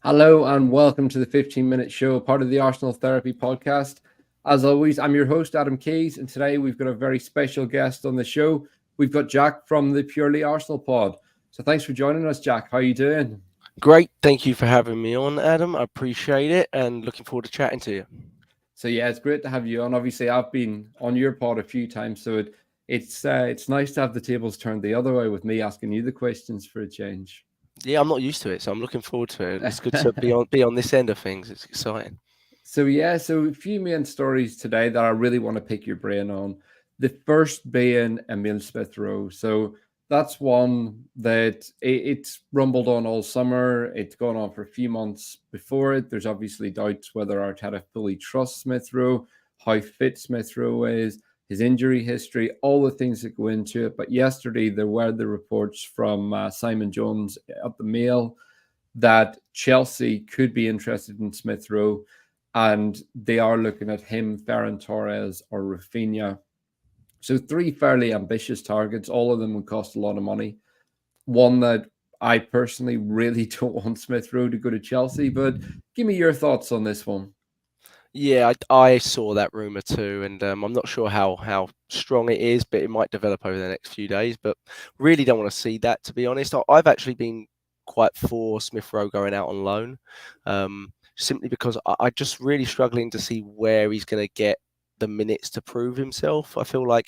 Hello and welcome to the 15-minute show, part of the Arsenal Therapy podcast. As always, I'm your host, Adam Keys, and today we've got a very special guest on the show. We've got Jack from the Purely Arsenal pod. So thanks for joining us, Jack. How are you doing? Great. Thank you for having me on, Adam. I appreciate it and looking forward to chatting to you. So yeah, it's great to have you on. Obviously, I've been on your pod a few times, so it's nice to have the tables turned the other way with me asking you the questions for a change. Yeah, I'm not used to it, so I'm looking forward to it. It's good to be on this end of things. It's exciting. So a few main stories today that I really want to pick your brain on. The first being Emile Smith Rowe. So that's one that it's rumbled on all summer. It's gone on for a few months before it. There's obviously doubts whether Arteta fully trusts Smith Rowe, how fit Smith Rowe is, his injury history, all the things that go into it. But yesterday there were the reports from Simon Jones at the Mail that Chelsea could be interested in Smith Rowe, and they are looking at him, Ferran Torres, or Rafinha. So three fairly ambitious targets. All of them would cost a lot of money. One that I personally really don't want Smith Rowe to go to Chelsea, but give me your thoughts on this one. Yeah, I saw that rumor too, and I'm not sure how strong it is, but it might develop over the next few days. But really don't want to see that, to be honest. I've actually been quite for Smith Rowe going out on loan, simply because I just really struggling to see where he's going to get the minutes to prove himself. I feel like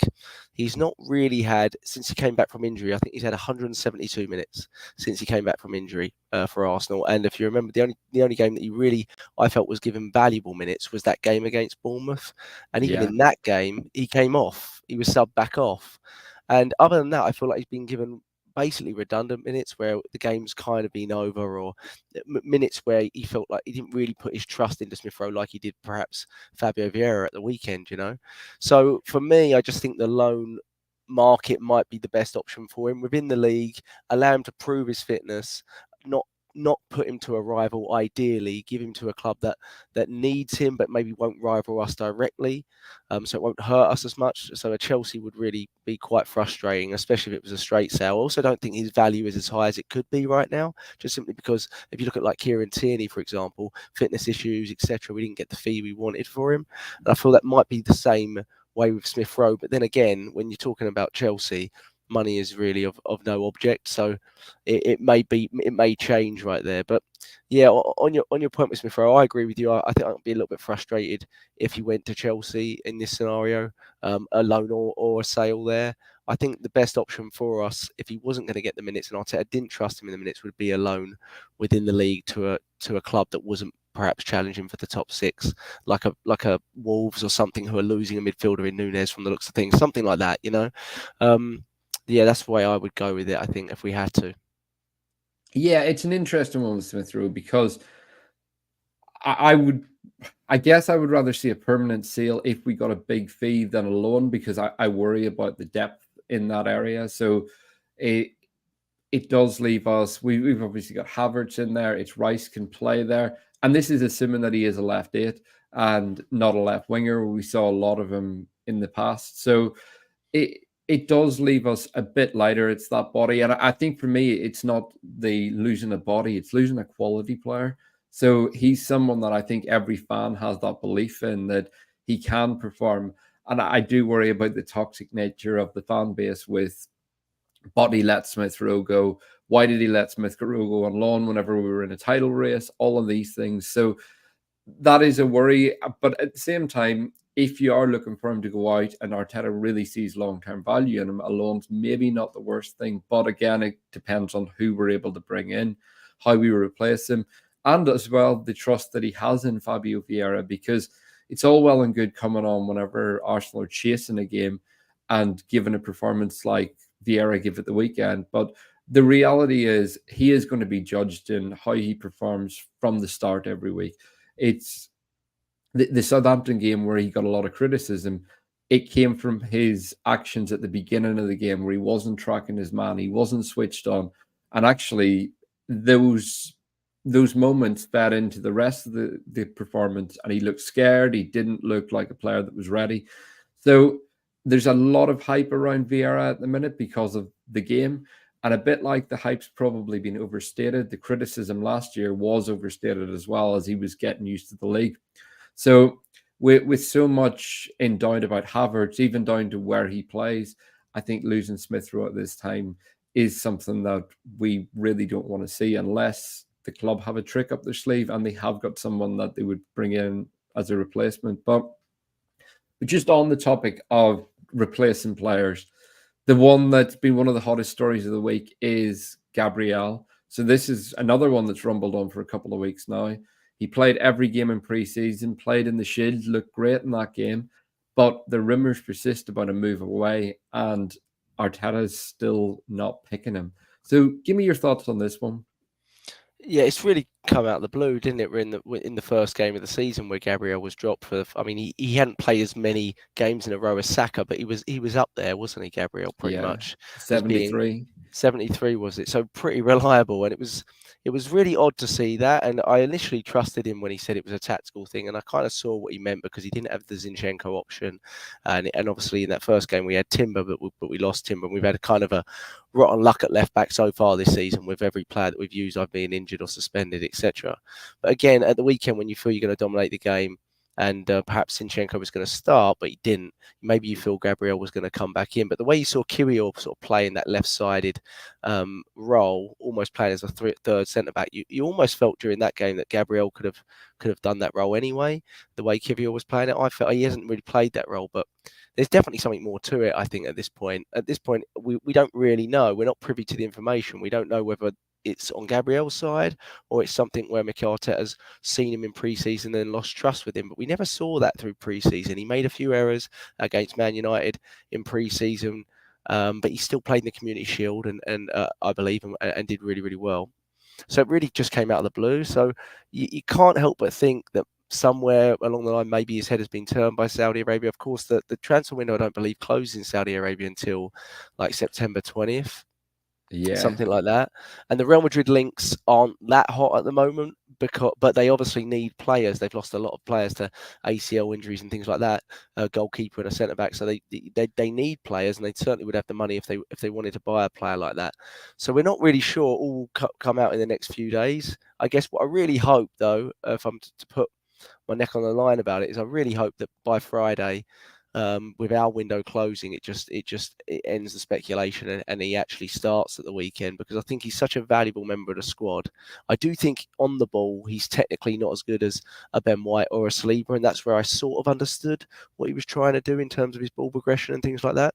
he's not really had, since he came back from injury, I think he's had 172 minutes since he came back from injury for Arsenal. And if you remember, the only game that he really, I felt, was given valuable minutes was that game against Bournemouth. And even in that game, he came off. He was subbed back off. And other than that, I feel like he's been given basically redundant minutes where the game's kind of been over, or minutes where he felt like he didn't really put his trust into Smith Rowe like he did perhaps Fabio Vieira at the weekend, So for me, I just think the loan market might be the best option for him within the league, allow him to prove his fitness, not put him to a rival, ideally give him to a club that needs him but maybe won't rival us directly, so it won't hurt us as much. So a Chelsea would really be quite frustrating, especially if it was a straight sale. I also don't think his value is as high as it could be right now, just simply because if you look at like Kieran Tierney, for example, fitness issues, etc., we didn't get the fee we wanted for him, and I feel that might be the same way with Smith Rowe. But then again, when you're talking about Chelsea, money is really of no object, so it may change right there. But yeah, on your point with Smith Rowe, I agree with you. I think I'd be a little bit frustrated if he went to Chelsea in this scenario, a loan or a sale there. I think the best option for us, if he wasn't going to get the minutes and Arteta didn't trust him in the minutes, would be a loan within the league to a club that wasn't perhaps challenging for the top six, like a Wolves or something, who are losing a midfielder in Nunes from the looks of things, something like that, Yeah, that's the way I would go with it, I think, if we had to. Yeah, it's an interesting one with Smith Rowe because I guess I would rather see a permanent sale if we got a big fee than a loan, because I worry about the depth in that area. So it does leave us. We've obviously got Havertz in there. It's Rice can play there, and this is assuming that he is a left eight and not a left winger. We saw a lot of him in the past, so it does leave us a bit lighter. It's that body, and I think for me, it's not the losing a body; it's losing a quality player. So he's someone that I think every fan has that belief in, that he can perform. And I do worry about the toxic nature of the fan base with, but he let Smith Rowe go. Why did he let Smith Rowe go on loan whenever we were in a title race? All of these things. So that is a worry. But at the same time, if you are looking for him to go out and Arteta really sees long-term value in him, a loan's maybe not the worst thing. But again, it depends on who we're able to bring in, how we replace him, and as well the trust that he has in Fabio Vieira, because it's all well and good coming on whenever Arsenal are chasing a game and giving a performance like Vieira gave at the weekend. But the reality is he is going to be judged in how he performs from the start every week. It's the Southampton game where he got a lot of criticism. It came from his actions at the beginning of the game where he wasn't tracking his man, he wasn't switched on, and actually those moments fed into the rest of the performance, and he looked scared. He didn't look like a player that was ready. So there's a lot of hype around Vieira at the minute because of the game. And a bit like the hype's probably been overstated, the criticism last year was overstated as well, as he was getting used to the league. So with so much in doubt about Havertz, even down to where he plays, I think losing Smith Rowe at this time is something that we really don't want to see, unless the club have a trick up their sleeve and they have got someone that they would bring in as a replacement. But just on the topic of replacing players, the one that's been one of the hottest stories of the week is Gabriel. So this is another one that's rumbled on for a couple of weeks now. He played every game in pre-season, played in the Shield, looked great in that game, but the rumours persist about a move away, and Arteta's still not picking him. So give me your thoughts on this one. Yeah, it's really come out of the blue, didn't it? We're in the first game of the season where Gabriel was dropped for. I mean, he hadn't played as many games in a row as Saka, but he was up there, wasn't he, Gabriel? Pretty much as being 73. 73 was it? So pretty reliable, and it was really odd to see that. And I initially trusted him when he said it was a tactical thing, and I kind of saw what he meant because he didn't have the Zinchenko option, and obviously in that first game we had Timber, but we lost Timber, and we've had a kind of a rotten luck at left back so far this season with every player that we've used either being injured or suspended, etc. But again, at the weekend when you feel you're going to dominate the game, and perhaps Zinchenko was going to start, but he didn't. Maybe you feel Gabriel was going to come back in. But the way you saw Kirill sort of play in that left-sided role, almost playing as a third centre-back, you almost felt during that game that Gabriel could have done that role anyway. The way Kirill was playing it, I felt he hasn't really played that role, but there's definitely something more to it, I think, at this point. At this point, we don't really know. We're not privy to the information. We don't know whether it's on Gabriel's side or it's something where Mikel Arteta has seen him in pre-season and lost trust with him. But we never saw that through pre-season. He made a few errors against Man United in pre-season, but he still played in the Community Shield and I believe and did really, really well. So it really just came out of the blue. So you can't help but think that somewhere along the line, maybe his head has been turned by Saudi Arabia. Of course, the transfer window, I don't believe, closes in Saudi Arabia until like September 20th. Yeah. Something like that. And the Real Madrid links aren't that hot at the moment, but they obviously need players. They've lost a lot of players to ACL injuries and things like that, a goalkeeper and a centre-back. So they need players, and they certainly would have the money if they wanted to buy a player like that. So we're not really sure all will come out in the next few days. I guess what I really hope, though, if I'm to put my neck on the line about it, is I really hope that by Friday, with our window closing, it ends the speculation and he actually starts at the weekend, because I think he's such a valuable member of the squad. I do think on the ball he's technically not as good as a Ben White or a Saliba, and that's where I sort of understood what he was trying to do in terms of his ball progression and things like that.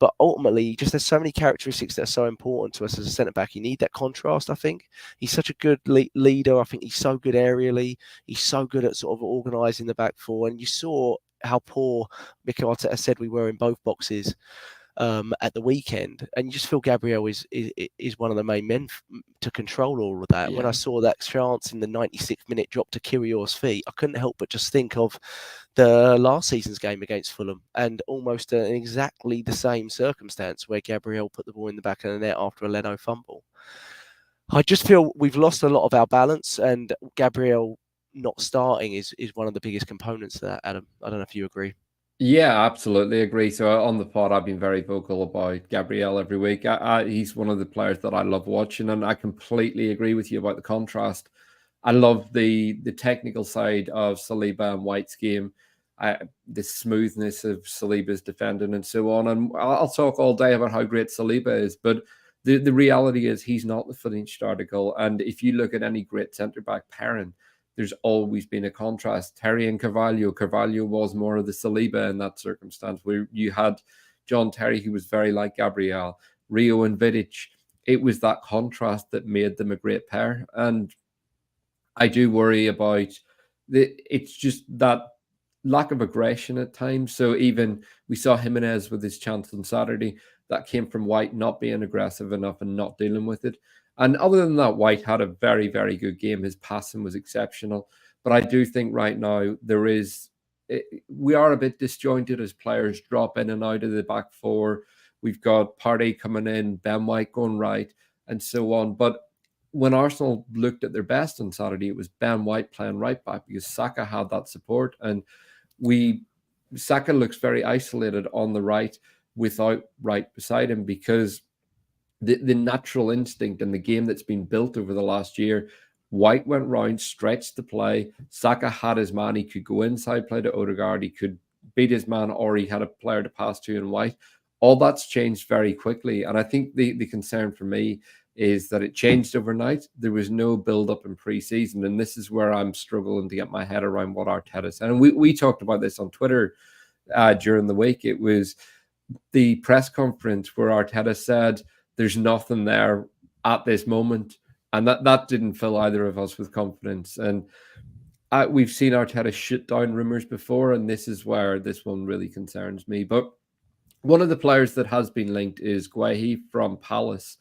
But ultimately, just there's so many characteristics that are so important to us as a centre-back. You need that contrast, I think. He's such a good leader. I think he's so good aerially. He's so good at sort of organising the back four. And you saw how poor Mikel Arteta said we were in both boxes at the weekend, and you just feel Gabriel is one of the main men to control all of that. Yeah. When I saw that chance in the 96th minute drop to Kyrgios's feet, I couldn't help but just think of the last season's game against Fulham, and almost in exactly the same circumstance where Gabriel put the ball in the back of the net after a Leno fumble. I just feel we've lost a lot of our balance, and Gabriel not starting is one of the biggest components to that, Adam. I don't know if you agree. Yeah, absolutely agree. So on the pod, I've been very vocal about Gabriel every week. He's one of the players that I love watching, and I completely agree with you about the contrast. I love the technical side of Saliba and White's game, the smoothness of Saliba's defending and so on. And I'll talk all day about how great Saliba is, but the reality is he's not the finished article. And if you look at any great centre-back pairing, there's always been a contrast. Terry and Carvalho. Carvalho was more of the Saliba in that circumstance, where you had John Terry, who was very like Gabriel, Rio and Vidic. It was that contrast that made them a great pair. And I do worry about it's just that lack of aggression at times. So even we saw Jimenez with his chance on Saturday, that came from White not being aggressive enough and not dealing with it. And other than that, White had a very, very good game. His passing was exceptional. But I do think right now we are a bit disjointed as players drop in and out of the back four. We've got Partey coming in, Ben White going right, and so on. But when Arsenal looked at their best on Saturday, it was Ben White playing right back because Saka had that support. And Saka looks very isolated on the right without Wright beside him, because the natural instinct and the game that's been built over the last year. White went round, stretched the play. Saka had his man. He could go inside, play to Odegaard. He could beat his man, or he had a player to pass to in White. All that's changed very quickly. And I think the concern for me is that it changed overnight. There was no build up in pre-season. And this is where I'm struggling to get my head around what Arteta said. And we talked about this on Twitter during the week. It was the press conference where Arteta said there's nothing there at this moment. And that didn't fill either of us with confidence. And we've seen Arteta shut down rumours before, and this is where this one really concerns me. But one of the players that has been linked is Guehi from Palace.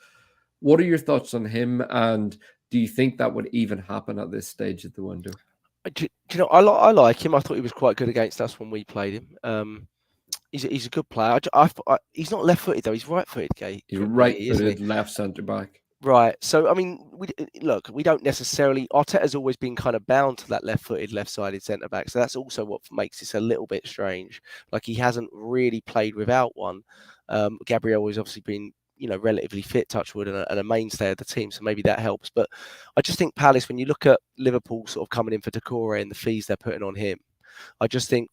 What are your thoughts on him, and do you think that would even happen at this stage of the window? Do you know, I like him. I thought he was quite good against us when we played him. He's a good player. He's not left-footed though. He's right-footed. He's right-footed, left centre back. Right. So I mean, we don't necessarily. Arteta's always been kind of bound to that left-footed, left-sided centre back. So that's also what makes this a little bit strange. Like he hasn't really played without one. Gabriel has obviously been, relatively fit, touchwood, and a mainstay of the team. So maybe that helps. But I just think Palace, when you look at Liverpool sort of coming in for Decore and the fees they're putting on him, I just think,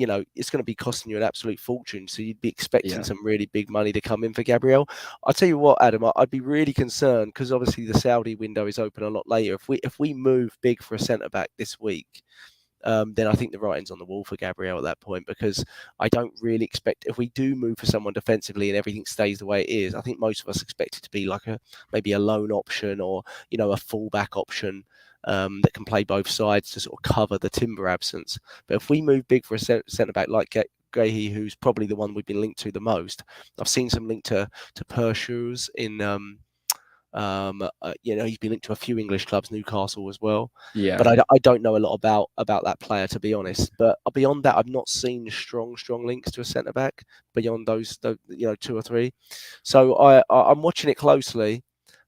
it's going to be costing you an absolute fortune. So you'd be expecting some really big money to come in for Gabriel. I'll tell you what, Adam, I'd be really concerned because obviously the Saudi window is open a lot later. If we move big for a centre back this week, then I think the writing's on the wall for Gabriel at that point, because I don't really expect, if we do move for someone defensively and everything stays the way it is, I think most of us expect it to be like maybe a loan option or, a fullback option that can play both sides to sort of cover the Timber absence. But if we move big for a centre back like Guehi, who's probably the one we've been linked to the most, I've seen some link to Pershus in he's been linked to a few English clubs, Newcastle as well. Yeah. But I don't know a lot about that player, to be honest. But beyond that, I've not seen strong links to a centre back beyond those, two or three. So I'm watching it closely,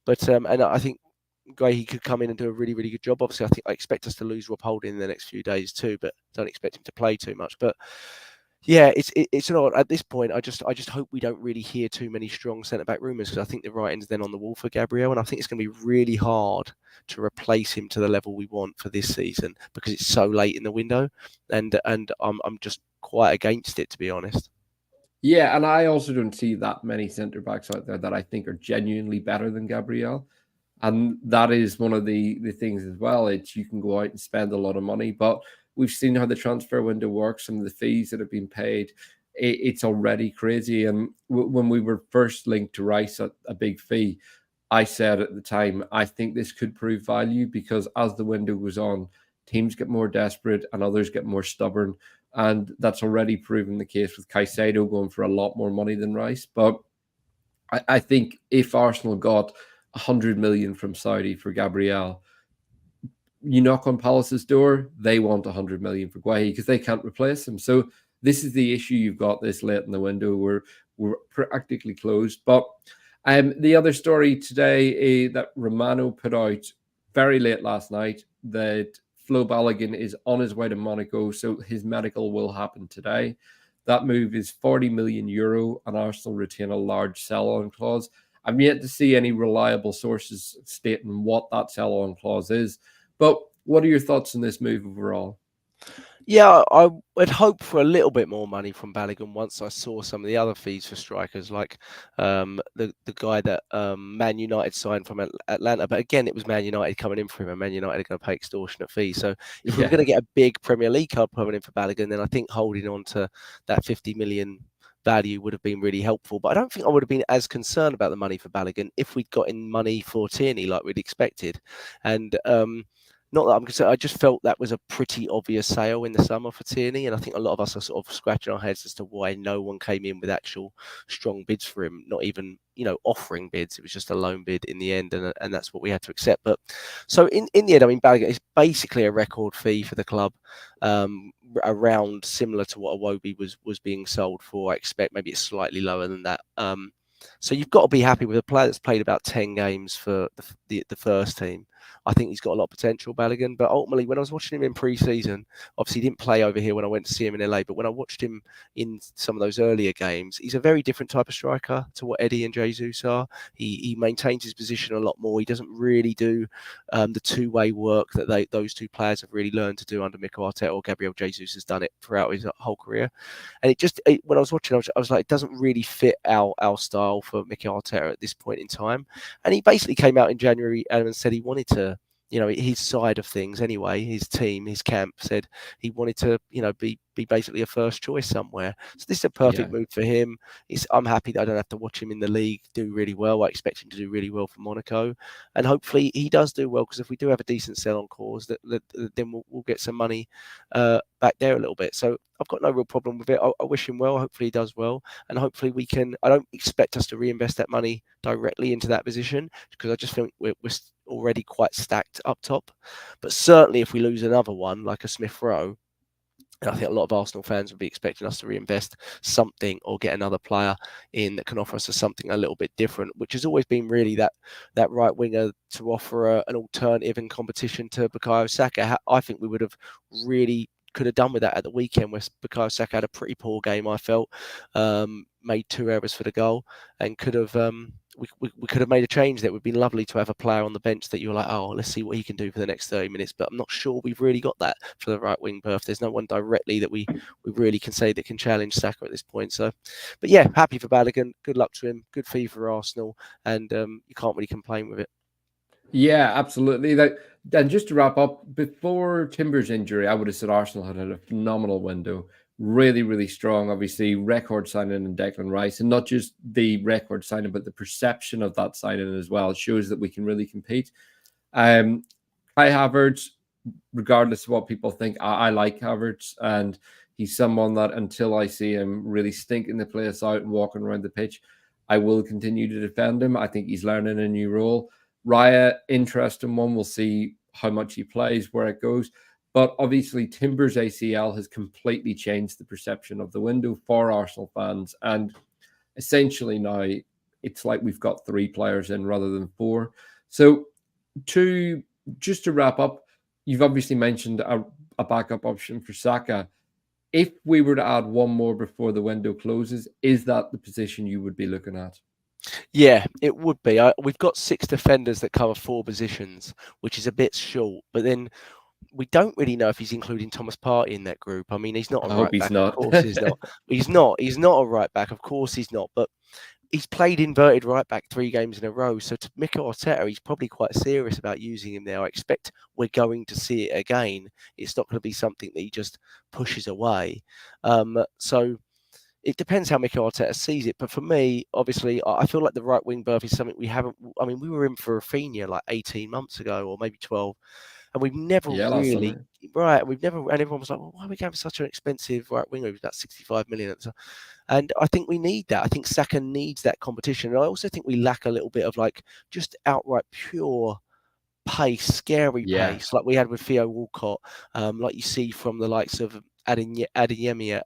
but and I think he could come in and do a really, really good job. Obviously, I expect us to lose Rob Holding in the next few days too, but don't expect him to play too much. But yeah, it's not at this point. I just hope we don't really hear too many strong centre back rumours, because I think the writing's then on the wall for Gabriel, and I think it's going to be really hard to replace him to the level we want for this season because it's so late in the window, and I'm just quite against it, to be honest. Yeah, and I also don't see that many centre backs out there that I think are genuinely better than Gabriel. And that is one of the things as well. It's you can go out and spend a lot of money, but we've seen how the transfer window works, some of the fees that have been paid. It's already crazy. And when we were first linked to Rice at a big fee, I said at the time, I think this could prove value, because as the window goes on, teams get more desperate and others get more stubborn. And that's already proven the case with Caicedo going for a lot more money than Rice. But I think if Arsenal got 100 million from Saudi for Gabriel, you knock on Palace's door, they want 100 million for Guehi because they can't replace him. So this is the issue you've got this late in the window. We're practically closed. But the other story today that Romano put out very late last night, that Flo Balogun is on his way to Monaco, so his medical will happen today. That move is 40 million euro, and Arsenal retain a large sell-on clause. I'm yet to see any reliable sources stating what that sell-on clause is. But what are your thoughts on this move overall? Yeah, I would hope for a little bit more money from Balogun once I saw some of the other fees for strikers, like the guy that Man United signed from Atlanta. But again, it was Man United coming in for him, and Man United are going to pay extortionate fees. So if we're going to get a big Premier League club coming in for Balogun, then I think holding on to that 50 million value would have been really helpful. But I don't think I would have been as concerned about the money for Balogun if we'd got in money for Tierney like we'd expected. And not that I'm concerned, I just felt that was a pretty obvious sale in the summer for Tierney, and I think a lot of us are sort of scratching our heads as to why no one came in with actual strong bids for him, not even, offering bids. It was just a loan bid in the end, and that's what we had to accept. But so in the end, I mean, Balogun is basically a record fee for the club, around similar to what Iwobi was being sold for. I expect maybe it's slightly lower than that. So you've got to be happy with a player that's played about 10 games for the first team. I think he's got a lot of potential, Balogun. But ultimately, when I was watching him in pre-season, obviously he didn't play over here when I went to see him in LA, but when I watched him in some of those earlier games, he's a very different type of striker to what Eddie and Jesus are. He maintains his position a lot more. He doesn't really do the two-way work that those two players have really learned to do under Mikel Arteta, or Gabriel Jesus has done it throughout his whole career. And when I was watching, I was like, it doesn't really fit our style for Mikel Arteta at this point in time. And he basically came out in January and said he wanted to, his side of things anyway, his team, his camp said he wanted to, be basically a first choice somewhere. So this is a perfect move for him. I'm happy that I don't have to watch him in the league do really well. I expect him to do really well for Monaco, and hopefully he does do well, because if we do have a decent sell-on clause, then we'll get some money back there a little bit. So I've got no real problem with it. I wish him well. Hopefully he does well, and hopefully we can. I don't expect us to reinvest that money directly into that position, because I just think we're already quite stacked up top. But certainly if we lose another one like a Smith Rowe, and I think a lot of Arsenal fans would be expecting us to reinvest something or get another player in that can offer us something a little bit different, which has always been really that right winger to offer an alternative in competition to Bukayo Saka. I think we would have really could have done with that at the weekend, where Bukayo Saka had a pretty poor game, I felt, made 2 errors for the goal, and could have we could have made a change. That would be lovely to have a player on the bench that you're like, oh, let's see what he can do for the next 30 minutes. But I'm not sure we've really got that for the right wing berth. There's no one directly that we really can say that can challenge Saka at this point. So, but yeah, happy for Balogun. Good luck to him. Good fee for Arsenal, and you can't really complain with it. Yeah, absolutely. And just to wrap up, before Timber's injury, I would have said Arsenal had a phenomenal window. Really, really strong. Obviously, record signing in Declan Rice, and not just the record signing, but the perception of that signing as well. It shows that we can really compete. Kai Havertz, regardless of what people think, I like Havertz, and he's someone that until I see him really stinking the place out and walking around the pitch, I will continue to defend him. I think he's learning a new role. Raya, interesting one. We'll see how much he plays, where it goes. But obviously, Timber's ACL has completely changed the perception of the window for Arsenal fans. And essentially now, it's like we've got 3 players in rather than 4. So just to wrap up, you've obviously mentioned a backup option for Saka. If we were to add one more before the window closes, is that the position you would be looking at? Yeah, it would be. We've got 6 defenders that cover 4 positions, which is a bit short. But then we don't really know if he's including Thomas Partey in that group. I mean, he's not a right back. Of course he's not. He's not a right back. Of course he's not. But he's played inverted right back 3 games in a row. So to Mikel Arteta, he's probably quite serious about using him there. I expect we're going to see it again. It's not going to be something that he just pushes away. So it depends how Mikel Arteta sees it. But for me, obviously, I feel like the right wing berth is something we haven't. I mean, we were in for Rafinha like 18 months ago, or maybe 12. And we've never really, right, and everyone was like, well, why are we going for such an expensive right winger? It was about 65 million. And I think we need that. I think Saka needs that competition. And I also think we lack a little bit of like just outright pure pace, scary pace, like we had with Theo Walcott, like you see from the likes of Adeyemi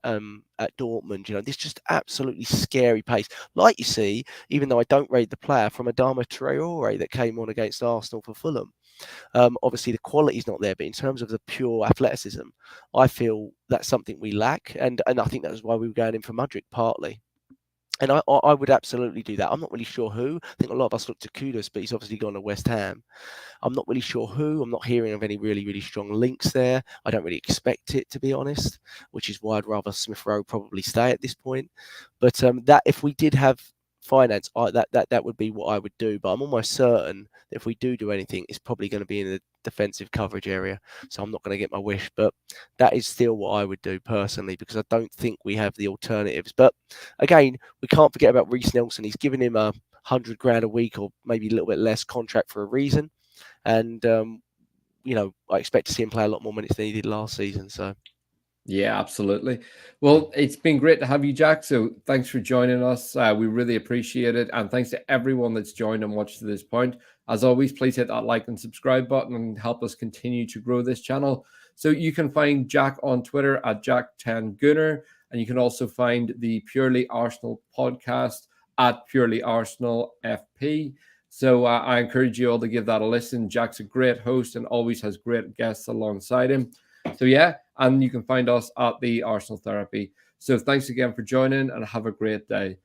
at Dortmund. This just absolutely scary pace. Like you see, even though I don't rate the player, from Adama Traore that came on against Arsenal for Fulham. Obviously, the quality's not there, but in terms of the pure athleticism, I feel that's something we lack, and I think that's why we were going in for Mudryk partly. And I would absolutely do that. I'm not really sure who. I think a lot of us look to Kudus, but he's obviously gone to West Ham. I'm not really sure who. I'm not hearing of any really, really strong links there. I don't really expect it, to be honest, which is why I'd rather Smith Rowe probably stay at this point. But that if we did have finance, that would be what I would do. But I'm almost certain that if we do anything, it's probably going to be in the defensive coverage area. So I'm not going to get my wish, but that is still what I would do personally, because I don't think we have the alternatives. But again, we can't forget about Reece Nelson. He's given him $100,000 a week, or maybe a little bit less, contract for a reason. And I expect to see him play a lot more minutes than he did last season. So. Yeah, absolutely. Well, it's been great to have you, Jack. So thanks for joining us. We really appreciate it. And thanks to everyone that's joined and watched to this point. As always, please hit that like and subscribe button and help us continue to grow this channel. So you can find Jack on Twitter at Jack10Gunner. And you can also find the Purely Arsenal podcast at Purely Arsenal FP. So I encourage you all to give that a listen. Jack's a great host and always has great guests alongside him. So yeah, and you can find us at the Arsenal Therapy. So thanks again for joining and have a great day.